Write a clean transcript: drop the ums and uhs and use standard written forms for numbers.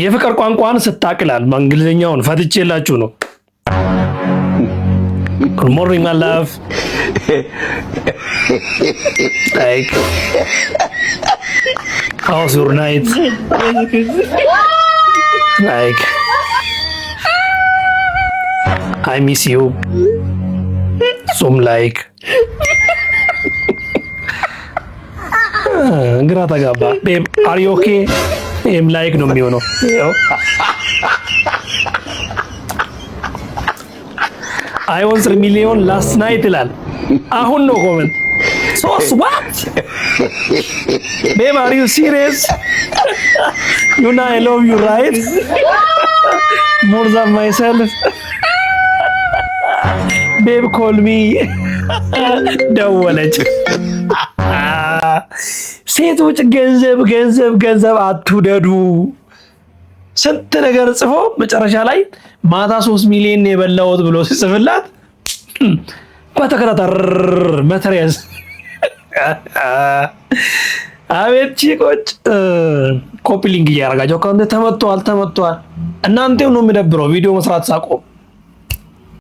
የፍቅር ቋንቋን ስታቅላል በእንግሊዝኛውን ፈትቼላችሁ ነው። Good morning, my love. Like, how's your night? Like, I miss you. Some like. ግራ ተጋባ። Babe, are you okay? ይሄም ላይክ ነው የሚሆነው። I won 3 million last night ይላል። አሁን ነው ኮመንት ሶስ what? Babe, are you serious? You know I love you, right? More than myself. Babe, call me. ደወለች። ሴቶች ገንዘብ ገንዘብ ገንዘብ አትውደዱ። ስንት ነገር ጽፎ መጨረሻ ላይ ማታ 3 ሚሊዮን የበላሁት ብሎ ሲጽፍላት በተከታተር መትረየስ። አቤት ቺቆች። ኮፒ ሊንክ እያደረጋቸው አካውንት ተመቷል። እናንተው ነው የሚደብረው ቪዲዮ መስራት ሳቆም